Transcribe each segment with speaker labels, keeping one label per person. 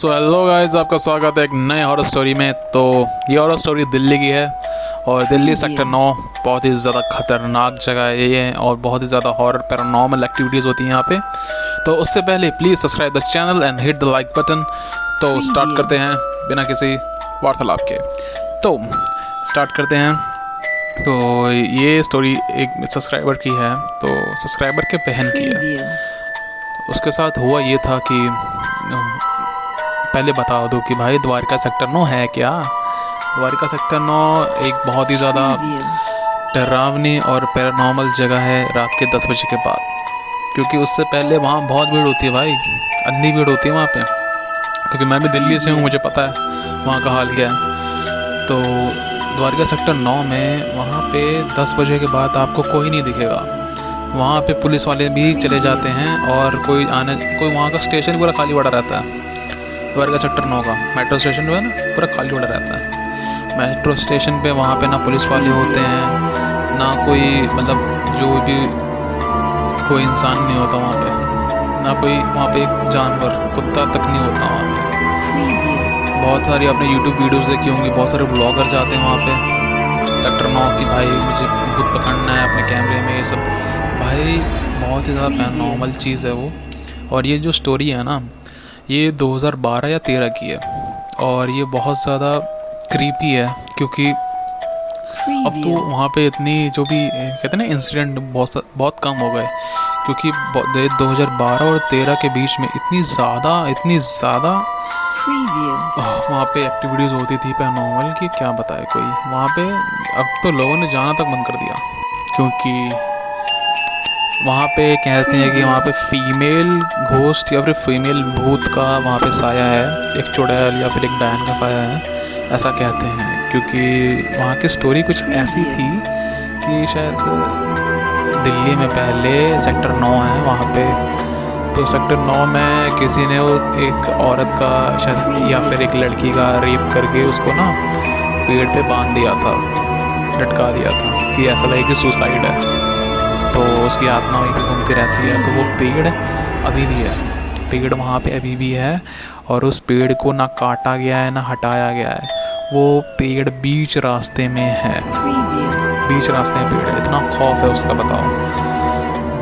Speaker 1: So hello guys, आपका स्वागत है एक नए हॉरर स्टोरी में। तो ये हॉरर स्टोरी दिल्ली की है और दिल्ली सेक्टर 9 बहुत ही ज़्यादा ख़तरनाक जगह है ये, और बहुत ही ज़्यादा हॉरर पैरानॉर्मल एक्टिविटीज़ होती हैं यहाँ पे। तो उससे पहले please subscribe the channel and hit the like button. तो स्टार्ट करते हैं बिना किसी वार्तालाप के। तो स्टार्ट करते हैं। तो ये स्टोरी एक सब्सक्राइबर की है, तो सब्सक्राइबर के बहन की है। उसके साथ हुआ ये था कि पहले बता दूं कि भाई द्वारका सेक्टर 9 है क्या। द्वारका सेक्टर 9 एक बहुत ही ज़्यादा डरावनी और पैरानॉर्मल जगह है रात के 10 बजे के बाद, क्योंकि उससे पहले वहाँ बहुत भीड़ होती है भाई, अंधी भीड़ होती है वहाँ पे। क्योंकि मैं भी दिल्ली से हूँ, मुझे पता है वहाँ का हाल क्या है। तो द्वारका सेक्टर 9 में वहाँ पे 10 बजे के बाद आपको कोई नहीं दिखेगा। वहाँ पे पुलिस वाले भी चले जाते हैं और कोई वहाँ का स्टेशन पूरा खाली पड़ा रहता है। द्वारका सेक्टर 9 का मेट्रो स्टेशन जो है ना, पूरा खाली पड़ा रहता है। मेट्रो स्टेशन पे वहाँ पे ना पुलिस वाले होते हैं, ना कोई मतलब जो भी कोई इंसान नहीं होता वहाँ पे, ना कोई वहाँ पे एक जानवर कुत्ता तक नहीं होता वहाँ पे। बहुत सारी आपने यूट्यूब वीडियोज़ देखी होंगी, बहुत सारे ब्लॉगर जाते हैं वहाँ पे सेक्टर 9 की, भाई मुझे भूत पकड़ना है अपने कैमरे में, ये सब भाई बहुत ही ज़्यादा पैरानॉर्मल चीज़ है वो। और ये जो स्टोरी है ना, ये 2012 या 13 की है, और ये बहुत ज़्यादा क्रीपी है। क्योंकि अब तो वहाँ पे इतनी जो भी कहते हैं ना इंसिडेंट बहुत कम हो गए, क्योंकि 2012 और 13 के बीच में इतनी ज़्यादा वहाँ पे एक्टिविटीज़ होती थी पैरानॉर्मल की, क्या बताए कोई वहाँ पे। अब तो लोगों ने जाना तक बंद कर दिया, क्योंकि वहाँ पे कहते हैं कि वहाँ पे फीमेल घोस्ट या फिर फीमेल भूत का वहाँ पे साया है, एक चुड़ैल या फिर एक डायन का साया है, ऐसा कहते हैं। क्योंकि वहाँ की स्टोरी कुछ ऐसी थी कि शायद दिल्ली में पहले सेक्टर 9 है वहाँ पे, तो सेक्टर 9 में किसी ने वो एक औरत का शायद या फिर एक लड़की का रेप करके उसको ना पेड़ पे बांध दिया था, लटका दिया था कि ऐसा लगे कि सुसाइड है। तो उसकी आत्मा वहीं पे घूमती रहती है। तो वो पेड़ अभी भी है, पेड़ वहाँ पे अभी भी है, और उस पेड़ को ना काटा गया है ना हटाया गया है। वो पेड़ बीच रास्ते में है, बीच रास्ते में पेड़ है। इतना खौफ है उसका बताओ।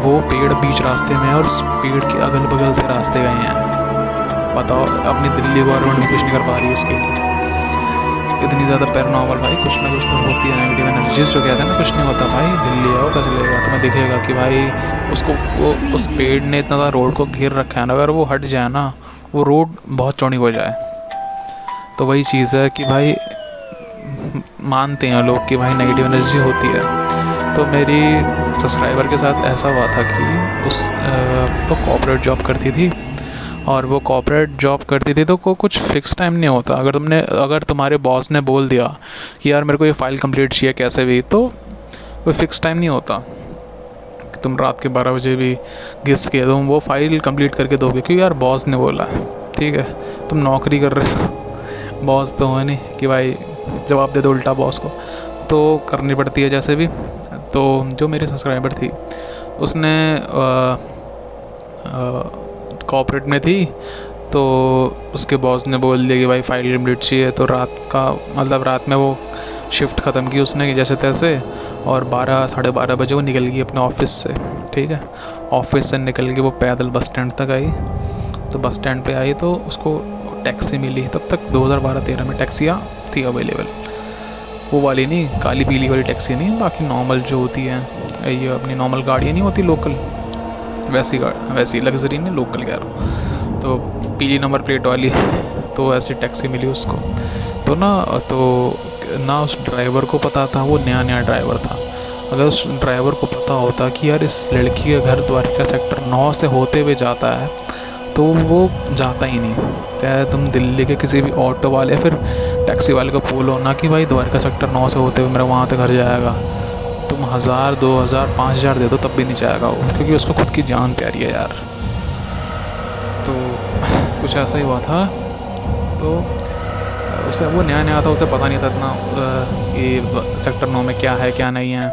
Speaker 1: वो पेड़ बीच रास्ते में है और उस पेड़ के अगल बगल से रास्ते गए हैं। बताओ, अपनी दिल्ली गवर्नमेंट भी कुछ नहीं कर पा रही उसके लिए। इतनी ज़्यादा पैरानॉर्मल भाई, कुछ ना कुछ तो होती है। नेगेटिव एनर्जीज जो कहते हैं ना, कुछ नहीं होता भाई। दिल्ली आओ, पता चलेगा तुम्हें, दिखेगा कि भाई उसको वो उस पेड़ ने इतना ज़्यादा रोड को घेर रखा है ना, अगर वो हट जाए ना, वो रोड बहुत चौड़ी हो जाए। तो वही चीज़ है कि भाई मानते हैं लोग कि भाई नेगेटिव एनर्जी होती है। तो मेरी सब्सक्राइबर के साथ ऐसा हुआ था कि वो कॉर्पोरेट जॉब करती थी, और वो कॉर्पोरेट जॉब करती थी तो कुछ फिक्स टाइम नहीं होता। अगर तुम्हारे बॉस ने बोल दिया कि यार मेरे को ये फ़ाइल कंप्लीट चाहिए कैसे भी, तो कोई फिक्स टाइम नहीं होता। तुम रात के 12 बजे भी घिस के तुम वो फ़ाइल कंप्लीट करके दोगे, क्योंकि यार बॉस ने बोला है, ठीक है। तुम नौकरी कर रहे हो, बॉस तो है नहीं कि भाई जवाब दे दो उल्टा बॉस को, तो करनी पड़ती है जैसे भी। तो जो मेरी सब्सक्राइबर थी उसने कॉर्पोरेट में थी, तो उसके बॉस ने बोल दिया कि भाई फ़ाइल कंप्लीट चाहिए। तो रात में वो शिफ्ट ख़त्म की उसने कि जैसे तैसे, और 12-12:30 बजे वो निकल गई अपने ऑफिस से, ठीक है। ऑफिस से निकल के वो पैदल बस स्टैंड तक आई। तो बस स्टैंड पे आई तो उसको टैक्सी मिली। तब तक 2012-13 में टैक्सियाँ थी अवेलेबल, वो वाली नहीं, काली पीली वाली टैक्सी नहीं, बाकी नॉर्मल जो होती है, ये अपनी नॉर्मल गाड़ियाँ नहीं होती लोकल, वैसी लग्जरी नहीं, लोकल कह रहा हूँ। तो पीली नंबर प्लेट वाली, तो ऐसी टैक्सी मिली उसको। तो ना उस ड्राइवर को पता था, वो नया ड्राइवर था। अगर उस ड्राइवर को पता होता कि यार इस लड़की का घर द्वारका सेक्टर 9 से होते हुए जाता है, तो वो जाता ही नहीं। चाहे तुम दिल्ली के किसी भी ऑटो वाले फिर टैक्सी वाले को बोलो ना कि भाई द्वारका सेक्टर 9 से होते हुए मेरा वहाँ तक घर जाएगा, तुम 1000, 2000, 5000 दे दो तब भी नहीं जाएगा वो, क्योंकि उसको खुद की जान प्यारी है यार। तो कुछ ऐसा ही हुआ था। तो उसे वो नया था, उसे पता नहीं था इतना ये सेक्टर 9 में क्या है क्या नहीं है।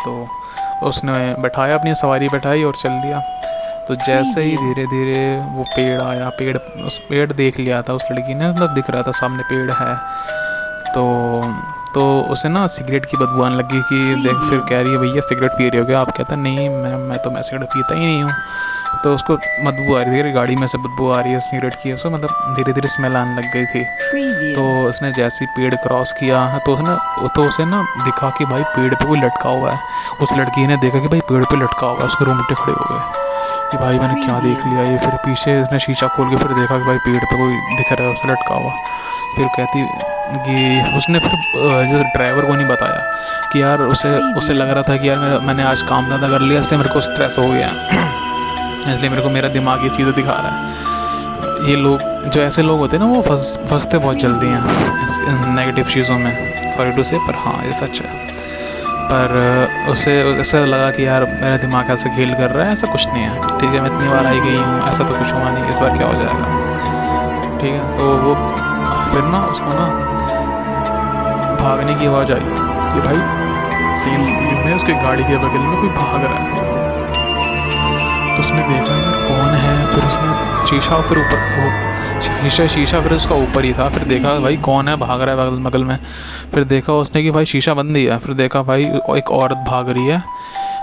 Speaker 1: तो उसने बैठाया, अपनी सवारी बैठाई और चल दिया। तो जैसे ही धीरे धीरे वो पेड़ आया, उस पेड़ देख लिया था उस लड़की ने, मतलब दिख रहा था सामने पेड़ है। तो तो उसे ना सिगरेट की बदबू आने लगी कि देख, फिर कह रही है भैया सिगरेट पी रही हो क्या आप? कहता नहीं मैं सिगरेट पीता ही नहीं हूँ। तो उसको बदबू आ रही थी, गाड़ी में से बदबू आ रही है सिगरेट की, उसको मतलब धीरे धीरे स्मेल आने लग गई थी। तो उसने जैसे ही पेड़ क्रॉस किया तो उसे ना दिखा कि भाई पेड़ पे कोई लटका हुआ है। उस लड़की ने देखा कि भाई पेड़ पे लटका हुआ है, उसके रोंगटे खड़े हो गए कि भाई मैंने क्या देख लिया ये। फिर पीछे उसने शीशा खोल के फिर देखा कि भाई पेड़ पे कोई दिख रहा है उसे लटका हुआ। फिर कहती कि उसने फिर जो ड्राइवर को नहीं बताया कि यार उसे लग रहा था कि यार मैंने आज काम ज़्यादा कर लिया, इसलिए मेरे को स्ट्रेस हो गया इसलिए मेरे को मेरा दिमाग ये चीज़ें दिखा रहा है। ये लोग जो ऐसे लोग होते हैं ना वो फंसते बहुत जल्दी हैं नेगेटिव चीज़ों में, सॉरी टू से, पर हाँ ये सच है। पर उसे ऐसा लगा कि यार मेरा दिमाग ऐसे खेल कर रहा है, ऐसा कुछ नहीं है, ठीक है मैं इतनी बार आई गई हूँ, ऐसा तो कुछ हुआ नहीं, इस बार क्या हो जाएगा, ठीक है। तो वो फिर ना उसको ना भागने की आवाज़ आई कि भाई सेम स्पीड में उसके गाड़ी के बगल में कोई भाग रहा है। तो उसने देखा यार कौन है, फिर उसने शीशा फिर ऊपर शीशा फिर उसका ऊपर ही था। फिर देखा भाई कौन है भाग रहा है बगल में। फिर देखा उसने कि भाई शीशा बंद ही है। फिर देखा भाई एक औरत भाग रही है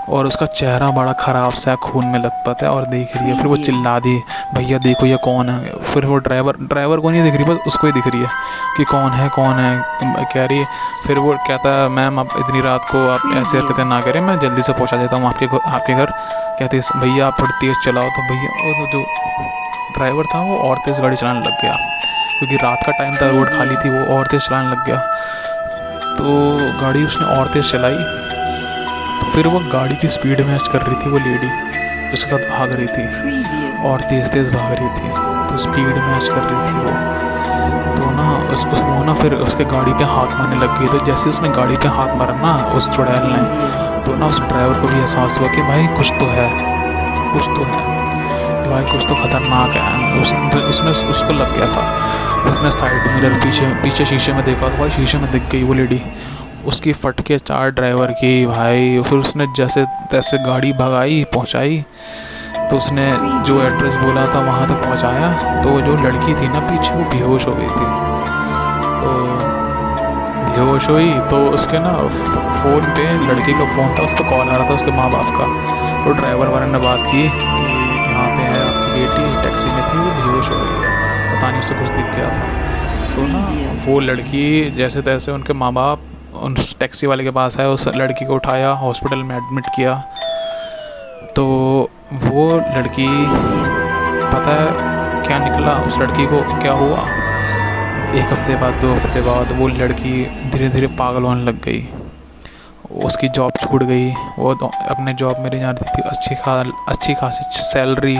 Speaker 1: और उसका चेहरा बड़ा ख़राब सा खून में लथपथ है और देख रही है। फिर वो चिल्ला दी भैया देखो ये कौन है। फिर वो ड्राइवर को नहीं दिख रही, बस उसको ही दिख रही है कि कौन है कह रही है। फिर वो कहता है मैम आप इतनी रात को आप ऐसे हरकतें ना करें, मैं जल्दी से पहुंचा देता हूँ आपके घर। कहते भैया आप थोड़ी तेज़ चलाओ। तो भैया और जो ड्राइवर था वो और तेज़ गाड़ी चलाने लग गया क्योंकि रात का टाइम था, रोड खाली थी, वो और तेज़ चलाने लग गया। तो गाड़ी उसने और तेज़ चलाई। तो फिर वो गाड़ी की स्पीड मैच कर रही थी वो लेडी जिसके साथ भाग रही थी, और तेज़ भाग रही थी, तो स्पीड मैच कर रही थी वो। तो ना वो ना फिर उसके गाड़ी पे हाथ मारने लग गई। तो जैसे उसने गाड़ी पे हाथ मारा ना उस चुड़ैल ने, तो ना उस ड्राइवर को भी एहसास हुआ कि भाई कुछ तो है कि भाई कुछ तो खतरनाक है। उसने उसको लग गया था। उसने साइड मिरर पीछे शीशे में देखा तो भाई शीशे में दिख गई वो लेडी, उसकी फट के 4 ड्राइवर की भाई। फिर उसने जैसे तैसे गाड़ी भगाई पहुंचाई। तो उसने जो एड्रेस बोला था वहाँ तक पहुँचाया। तो जो लड़की थी ना पीछे वो बेहोश हो गई थी। तो बेहोश हुई तो उसके ना फ़ोन पे लड़की का फ़ोन था, उस पर कॉल आ रहा था उसके माँ बाप का। तो ड्राइवर वाले ने बात की कि यहाँ पे है आपकी बेटी, टैक्सी में थी, वो बेहोश हो गई है, पता नहीं उससे कुछ दिख गया था। तो ना वो लड़की जैसे तैसे उनके माँ बाप उस टैक्सी वाले के पास आए, उस लड़की को उठाया, हॉस्पिटल में एडमिट किया। तो वो लड़की पता है क्या निकला, उस लड़की को क्या हुआ, 1 हफ्ते बाद 2 हफ्ते बाद वो लड़की धीरे धीरे पागल होने लग गई। उसकी जॉब छूट गई, वो अपने जॉब में नहीं जाती थी, अच्छी खासी सैलरी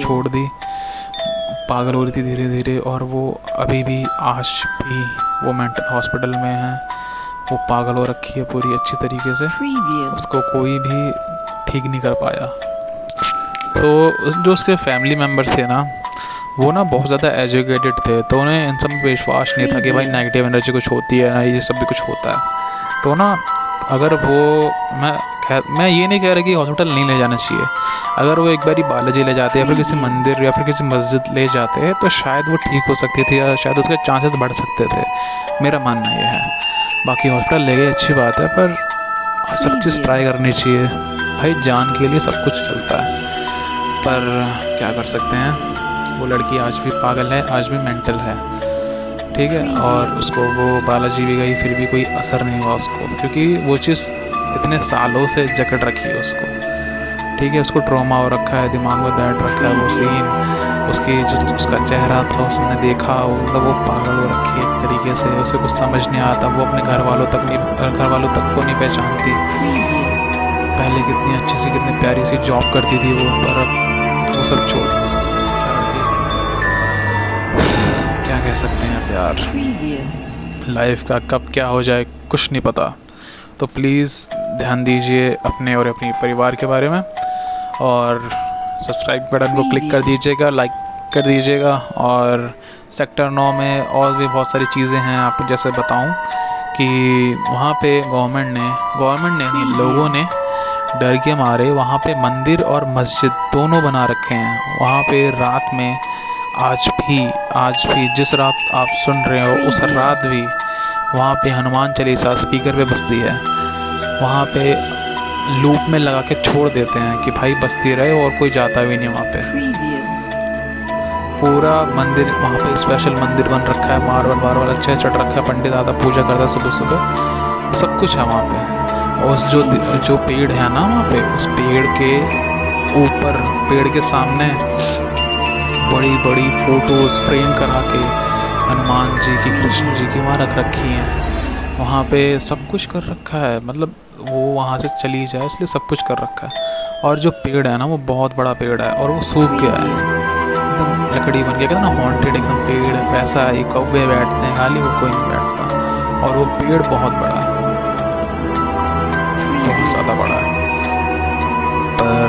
Speaker 1: छोड़ दी, पागल हो रही थी धीरे धीरे। और वो अभी भी आज भी वो मेंटल हॉस्पिटल में है, वो पागल हो रखी है पूरी अच्छी तरीके से, उसको कोई भी ठीक नहीं कर पाया। तो जो उसके फैमिली मेम्बर्स थे ना वो ना बहुत ज़्यादा एजुकेटेड थे, तो उन्हें इन सब में विश्वास नहीं था कि भाई नेगेटिव एनर्जी कुछ होती है ना, ये सब भी कुछ होता है। तो ना अगर वो मैं ये नहीं कह रहा कि हॉस्पिटल नहीं ले जाना चाहिए, अगर वो एक बारी बालाजी ले जाते या फिर किसी मंदिर या फिर किसी मस्जिद ले जाते तो शायद वो ठीक हो सकती थी या शायद उसके चांसेस बढ़ सकते थे, मेरा मानना ये है। बाकी हॉस्पिटल ले गए अच्छी बात है, पर सब चीज़ ट्राई करनी चाहिए भाई, जान के लिए सब कुछ चलता है। पर क्या कर सकते हैं, वो लड़की आज भी पागल है, आज भी मेंटल है, ठीक है। और उसको वो बालाजी भी गई फिर भी कोई असर नहीं हुआ उसको, क्योंकि वो चीज़ इतने सालों से जकड़ रखी है उसको, ठीक है। उसको ट्रॉमा हो रखा है, दिमाग में बैठ रखा है वो सीन, उसकी जो उसका चेहरा था उसने देखा, मतलब वो पागल हो रखी है एक तरीके से, उसे कुछ समझ नहीं आता, वो अपने घर वालों तक को नहीं पहचानती। पहले कितनी अच्छी सी कितनी प्यारी सी जॉब करती थी वो, पर अब वो सब छोड़ के क्या कह सकते हैं यार, लाइफ का कब क्या हो जाए कुछ नहीं पता। तो प्लीज़ ध्यान दीजिए अपने और अपने परिवार के बारे में, और सब्सक्राइब बटन को क्लिक कर दीजिएगा, लाइक कर दीजिएगा। और सेक्टर 9 में और भी बहुत सारी चीज़ें हैं, आपको जैसे बताऊं कि वहाँ पे गवर्नमेंट ने नहीं, लोगों ने डर के मारे वहाँ पे मंदिर और मस्जिद दोनों बना रखे हैं। वहाँ पे रात में आज भी जिस रात आप सुन रहे हो उस रात भी वहाँ पे हनुमान चालीसा स्पीकर पे बजती है। वहाँ पे लूप में लगा के छोड़ देते हैं कि भाई बजती रहे और कोई जाता भी नहीं वहाँ पे। पूरा मंदिर वहाँ पे स्पेशल मंदिर बन रखा है, मार्बल अच्छे से चढ़ रखा है, पंडित आता पूजा करता है सुबह सुबह, सब कुछ है वहाँ पे। और जो पेड़ है ना वहाँ पे, उस पेड़ के ऊपर, पेड़ के सामने बड़ी बड़ी फोटोज़ फ्रेम करा के हनुमान जी की, कृष्ण जी की वहाँ रख रखी हैं। वहाँ पे सब कुछ कर रखा है, मतलब वो वहाँ से चली जाए इसलिए सब कुछ कर रखा है। और जो पेड़ है ना वो बहुत बड़ा पेड़ है और वो सूख गया है, एकदम लकड़ी बन गया, कहते ना हॉन्टेड एकदम पेड़ है वैसा है। कौवे बैठते हैं खाली, वो कोई नहीं बैठता। और वो पेड़ बहुत बड़ा है, बहुत ज़्यादा बड़ा है। पर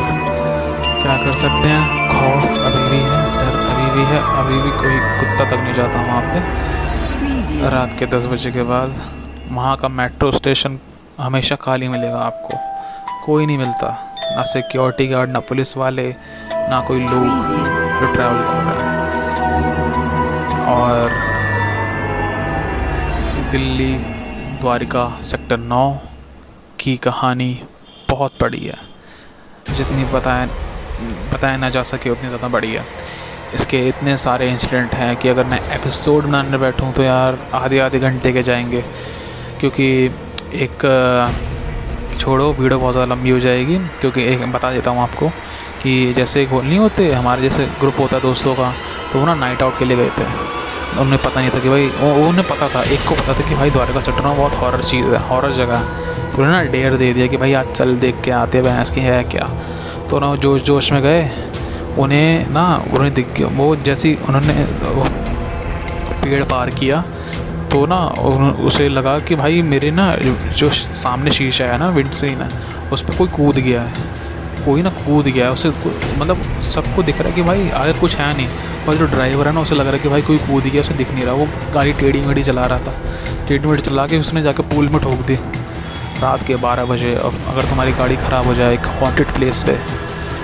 Speaker 1: क्या कर सकते हैं, खौफ अभी भी है, डर अभी भी है, अभी भी कोई कुत्ता तक नहीं जाता वहाँ पे रात के 10 बजे के बाद। वहाँ का मेट्रो स्टेशन हमेशा खाली मिलेगा आपको, कोई नहीं मिलता, ना सिक्योरिटी गार्ड, ना पुलिस वाले, ना कोई लोग जो ट्रैवल कर रहे हैं। और दिल्ली द्वारिका सेक्टर 9 की कहानी बहुत बड़ी है, जितनी बताया ना जा सके उतनी ज़्यादा बड़ी है। इसके इतने सारे इंसिडेंट हैं कि अगर मैं एपिसोड बनाने बैठूं तो यार आधे घंटे के जाएंगे, क्योंकि एक छोड़ो वीडियो बहुत ज़्यादा लंबी हो जाएगी। क्योंकि एक बता देता हूँ आपको कि जैसे एक नहीं होते हमारे जैसे ग्रुप होता है दोस्तों का, तो वो ना नाइट आउट के लिए गए थे। उन्हें पता नहीं था कि भाई, उन्हें पता था, एक को पता था कि भाई द्वारका सेक्टर में बहुत हॉरर चीज़ है, हॉरर जगह है। तो उन्हें ना डेयर दे दिया कि भाई आज चल देख के आते, भैंस की है क्या। तो ना जोश में गए, उन्हें दिख गया वो, जैसे उन्होंने पेड़ पार किया तो ना उसे लगा कि भाई मेरे ना जो सामने शीशा है ना, विंड स्क्रीन है, उस पर कोई कूद गया है, कूद गया है। उसे मतलब सबको दिख रहा है कि भाई आगे कुछ है नहीं, और जो ड्राइवर है ना उसे लग रहा है कि भाई कोई कूद गया, उसे दिख नहीं रहा। वो गाड़ी टेढ़ी मेढ़ी चला रहा था, टेढ़ी मेढ़ी चला के उसने जाकर पूल में ठोक दी रात के 12 बजे। और अगर तुम्हारी गाड़ी ख़राब हो जाए एक हॉन्टेड प्लेस पे,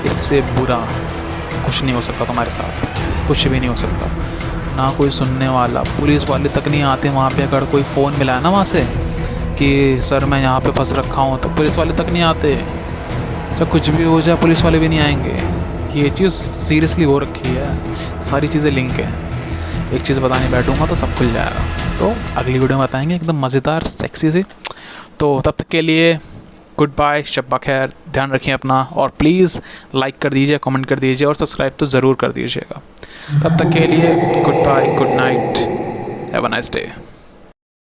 Speaker 1: इससे बुरा कुछ नहीं हो सकता तुम्हारे साथ, कुछ भी नहीं हो सकता। ना कोई सुनने वाला, पुलिस वाले तक नहीं आते वहाँ पे। अगर कोई फ़ोन मिला है ना वहाँ से कि सर मैं यहाँ पे फंस रखा हूँ, तो पुलिस वाले तक नहीं आते। जब कुछ भी हो जाए पुलिस वाले भी नहीं आएंगे। ये चीज़ सीरियसली हो रखी है, सारी चीज़ें लिंक है। एक चीज़ बताने बैठूँगा तो सब खुल जाएगा। तो अगली वीडियो में बताएंगे एकदम मज़ेदार सेक्सी से। तो तब तक के लिए गुड बाय, शब्बा खैर, ध्यान रखिए अपना, और प्लीज़ लाइक कर दीजिए, कमेंट कर दीजिए और सब्सक्राइब तो ज़रूर कर दीजिएगा। तब तक के लिए good bye, good night, have a nice day.